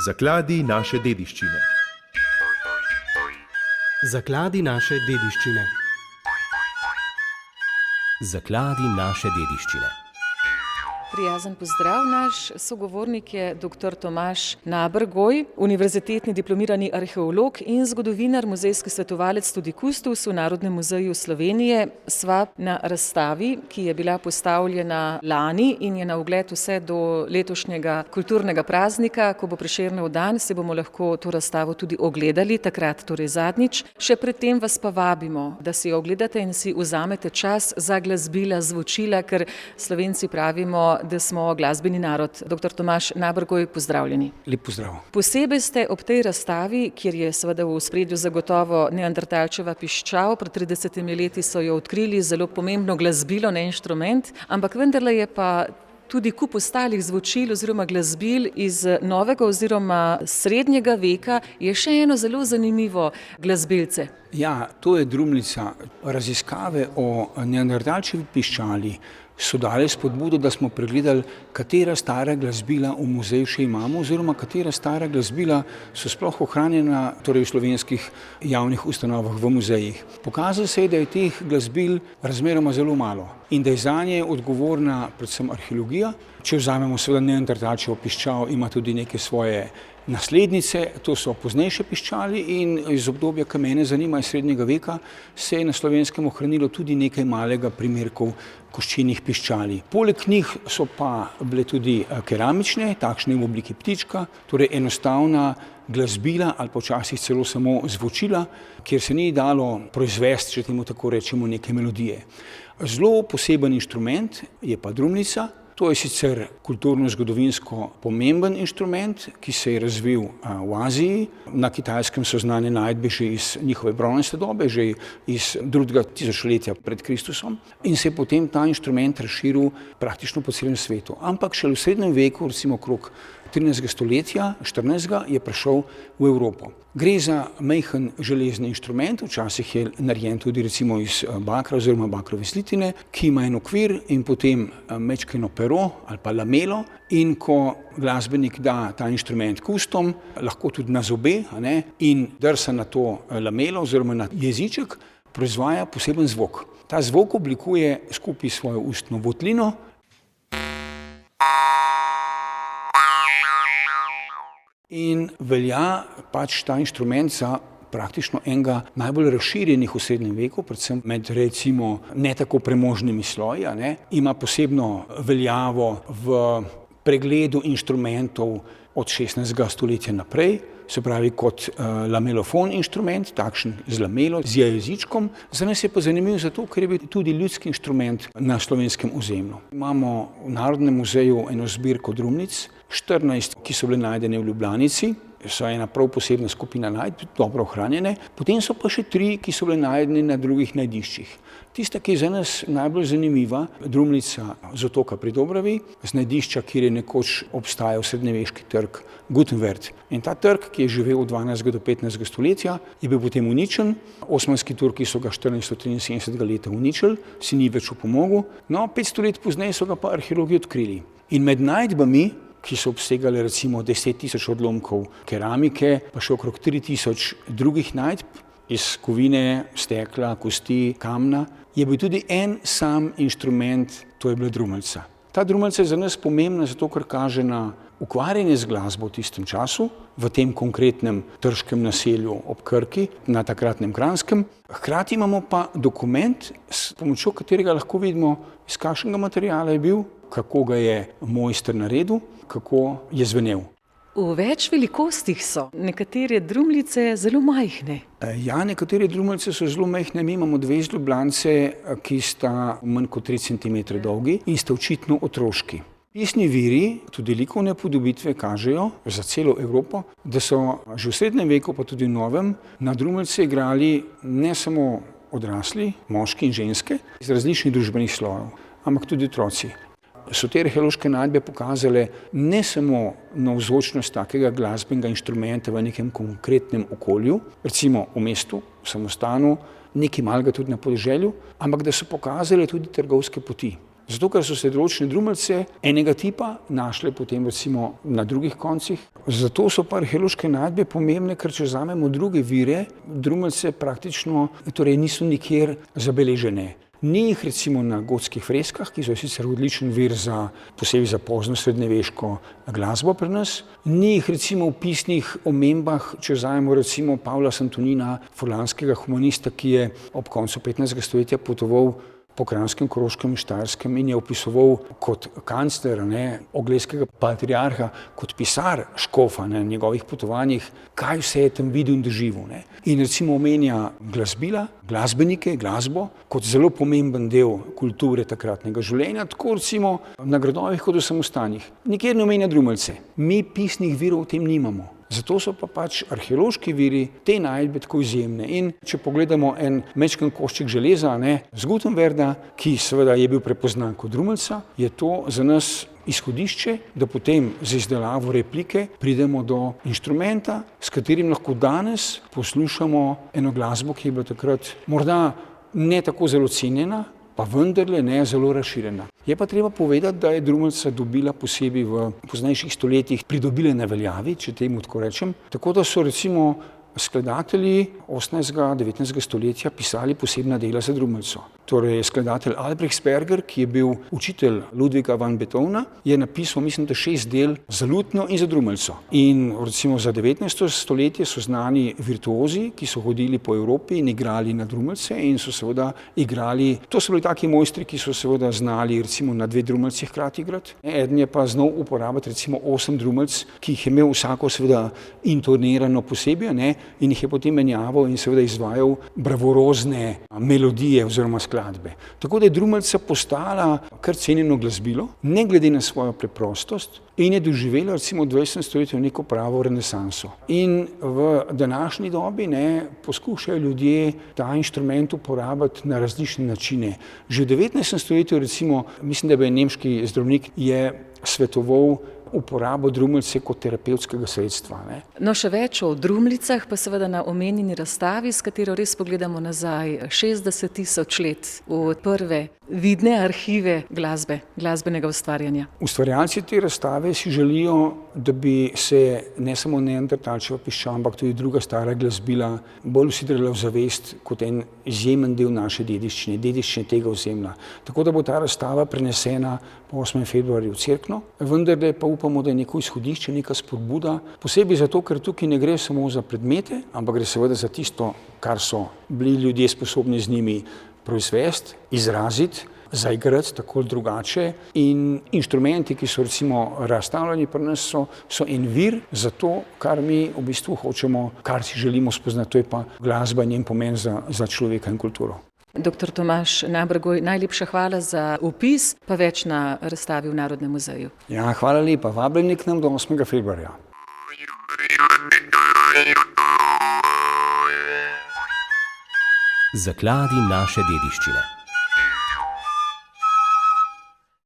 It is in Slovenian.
Zakladi naše dediščine. Zakladi naše dediščine. Zakladi naše dediščine. Prijazen pozdrav, naš sogovornik je dr. Tomaž Nabergoj, univerzitetni diplomirani arheolog in zgodovinar, muzejski svetovalec, tudi kustos v Narodnem muzeju Slovenije. Sva na razstavi, ki je bila postavljena lani in je na ogled vse do letošnjega kulturnega praznika, ko bo Prešernov dan, se bomo lahko to razstavo tudi ogledali, takrat torej zadnjič. Še predtem vas pa vabimo, da si jo ogledate in si vzamete čas za glasbila, zvočila, ker Slovenci pravimo, da smo glasbeni narod. Dr. Tomaž Nabergoj, pozdravljeni. Lep pozdrav. Posebej ste ob tej razstavi, kjer je seveda v ospredju zagotovo neandertalčeva piščal, pred 30 leti so jo odkrili, zelo pomembno glasbilo, ne inštrument, ampak vendarle je pa tudi kup ostalih zvočil oziroma glasbil iz novega oziroma srednjega veka, je še eno zelo zanimivo glasbilce. Ja, to je drumlica. Raziskave o neandertalčevi piščali so dali spodbudo, da smo pregledali, katera stara glasbila v muzeju še imamo oziroma katera stara glasbila so sploh ohranjena torej v slovenskih javnih ustanovah v muzejih. Pokazalo se je, da je teh glasbil razmeroma zelo malo in da je zanje odgovorna predvsem arheologija. Če vzamemo seveda neandertalčevo piščal, ima tudi neke svoje naslednice, to so poznejše piščali in iz obdobja, ki mene zanima, iz srednjega veka, se je na Slovenskem ohranilo tudi nekaj malega primerkov koščenih piščali. Poleg njih so pa bile tudi keramične, takšne v obliki ptička, torej enostavna glasbila ali pa včasih celo samo zvočila, kjer se ni dalo proizvesti, če temu tako rečemo, neke melodije. Zelo poseben inštrument je pa drumlica. To je sicer kulturno-zgodovinsko pomemben inštrument, ki se je razvil v Aziji. Na Kitajskem so znane najdbe že iz njihove bronaste dobe, že iz 2. tisočletja pred Kristusom. In se je potem ta inštrument razširil praktično po celem svetu. Ampak šele v srednjem veku, recimo okrog 13. stoletja, 14. je prišel v Evropo. Gre za majhen železni inštrument, včasih je narejen tudi recimo iz bakra oziroma bakrove slitine, ki ima en okvir in potem majčkeno pero ali pa lamelo, in ko glasbenik da ta inštrument k ustom, lahko tudi na zobe, in drsa na to lamelo oziroma na jeziček, proizvaja poseben zvok. Ta zvok oblikuje skupaj svojo ustno votlino. In velja pač ta inštrument za praktično enega najbolj razširjenih v srednjem veku, predvsem med recimo ne tako premožnimi sloji, Ima posebno veljavo v pregledu inštrumentov od 16. stoletja naprej, se pravi kot lamelofon inštrument, takšen z lamelo, z jezičkom. Za nas je pa zanimiv zato, ker je bil tudi ljudski inštrument na slovenskem ozemlju. Imamo v Narodnem muzeju eno zbirko drumlic, 14, ki so bile najdene v Ljubljanici, so ena prav posebna skupina najdb, dobro ohranjene, potem so pa še 3, ki so bile najdene na drugih najdiščih. Tista, ki je za nas najbolj zanimiva, drumlica z otoka pri Dobravi, z najdišča, kjer je nekoč obstajal srednjeveški trg Gutenberg. In ta trg, ki je živel od 12. do 15. stoletja, je bil potem uničen. Osmanski Turki so ga 1473. leta uničili, si ni več opomogel. No, 500 let pozneje so ga pa arheologi odkrili. In med najdbami, ki so obsegali recimo 10 000 odlomkov keramike, pa še okrog 3000 drugih najdb iz kovine, stekla, kosti, kamna, je bil tudi en sam inštrument, to je bila drumlica. Ta drumlica je za nas pomembna zato, ker kaže na ukvarjanje z glasbo v tistem času, v tem konkretnem trškem naselju ob Krki, na takratnem Kranjskem. Hkrati imamo pa dokument, s pomočjo katerega lahko vidimo, iz kakšnega materiala je bil, kako ga je mojster naredil, kako je zvenel. V več velikostih so nekatere drumlice zelo majhne. Ja, nekatere drumlice so zelo majhne. Mi imamo 2 iz Ljubljanice, ki sta manj kot 3 cm dolgi in sta očitno otroški. Pisni viri, tudi likovne upodobitve kažejo za celo Evropo, da so že v srednjem veku, pa tudi v novem, na drumlice igrali ne samo odrasli, moški in ženske, iz različnih družbenih slojev, ampak tudi otroci. So te arheološke najdbe pokazale ne samo navzočnost takega glasbenega inštrumenta v nekem konkretnem okolju, recimo v mestu, v samostanu, nekaj malega tudi na podeželju, ampak da so pokazale tudi trgovske poti. Zato, ker so se določene drumeljce enega tipa našle potem recimo na drugih koncih. Zato so pa arheološke najdbe pomembne, ker če vzamemo druge vire, drumeljce praktično torej niso nikjer zabeležene. Ni jih recimo na gotskih freskah, ki so sicer odličen vir posebej za pozno srednjeveško glasbo pri nas. Ni jih recimo v pisnih omembah, če vzamemo recimo Pavla Antonina, furlanskega humanista, ki je ob koncu 15. stoletja potoval po Kranjskem, Koroškem in Štajerskem in je opisoval kot kancler ogleskega patriarha, kot pisar škofa na njegovih potovanjih, kaj vse je tam videl in doživel. In recimo omenja glasbila, glasbenike, glasbo kot zelo pomemben del kulture takratnega življenja, tako recimo na gradovih kot v samostanih. Nikjer ne omenja drumeljce. Mi pisnih virov o tem nimamo. Zato so pa pač arheološki viri te najdbe tako izjemne. In če pogledamo en majčken košček železa z Gutenberga, ki seveda je bil prepoznan kot drumeljca, je to za nas izhodišče, da potem z izdelavo replike pridemo do inštrumenta, s katerim lahko danes poslušamo eno glasbo, ki je bila takrat morda ne tako zelo cenjena, pa vendarle ne zelo razširjena. Je pa treba povedati, da je drumeljca dobila posebej v poznejših stoletjih pridobile na veljavi, če temu tako rečem, tako da so recimo skladatelji 18. 19. stoletja pisali posebna dela za drumeljco. Torej skladatelj Albrechtsberger, ki je bil učitelj Ludwiga van Beethovena, je napisal, mislim, da 6 del za lutnjo in za drumeljco. In recimo za 19. stoletje so znani virtuozi, ki so hodili po Evropi in igrali na drumeljce in so seveda igrali, to so bili taki mojstri, ki so seveda znali recimo na 2 drumeljci hkrati igrati. Eden je pa znal uporabiti recimo 8 drumeljc, ki jih je imel vsako seveda intonirano posebej, in jih je potem menjaval in seveda izvajal bravorozne melodije oziroma skladbe. Tako da je drumeljca postala kar cenjeno glasbilo, ne glede na svojo preprostost, in je doživela recimo v 20. stoletju neko pravo renesanso. In v današnji dobi poskušajo ljudje ta inštrument uporabiti na različne načine. Že v 19. stoletju recimo, mislim, da je nemški zdravnik je svetoval uporabo drumeljce kot terapevtskega sredstva. No, še več o drumljicah, pa seveda na omenjeni razstavi, s katero res pogledamo nazaj 60 000 let v prve vidne arhive glasbenega ustvarjanja. Ustvarjalci te razstave si želijo, da bi se ne samo neandertalčeva piščal, ampak tudi druga stara glasbila bolj usidrala v zavest kot en izjemen del naše dediščine tega ozemlja. Tako da bo ta razstava prenesena po 8. februarju v Cerkno, vendar pa upamo, da je neko izhodišče, neka spodbuda, posebej zato, ker tukaj ne gre samo za predmete, ampak gre seveda za tisto, kar so bili ljudje sposobni z njimi proizvesti, izraziti, zaigrati tako ali drugače, in inštrumenti, ki so recimo razstavljeni pri nas, so en vir za to, kar mi v bistvu hočemo, kar si želimo spoznati, to je pa glasba in njen pomen za človeka in kulturo. Dr. Tomaž Nabergoj, najlepša hvala za opis, pa več na razstavi v Narodnem muzeju. Ja, hvala lepa. Vabljeni k nam do 8. februarja. Zakladi naše dediščine.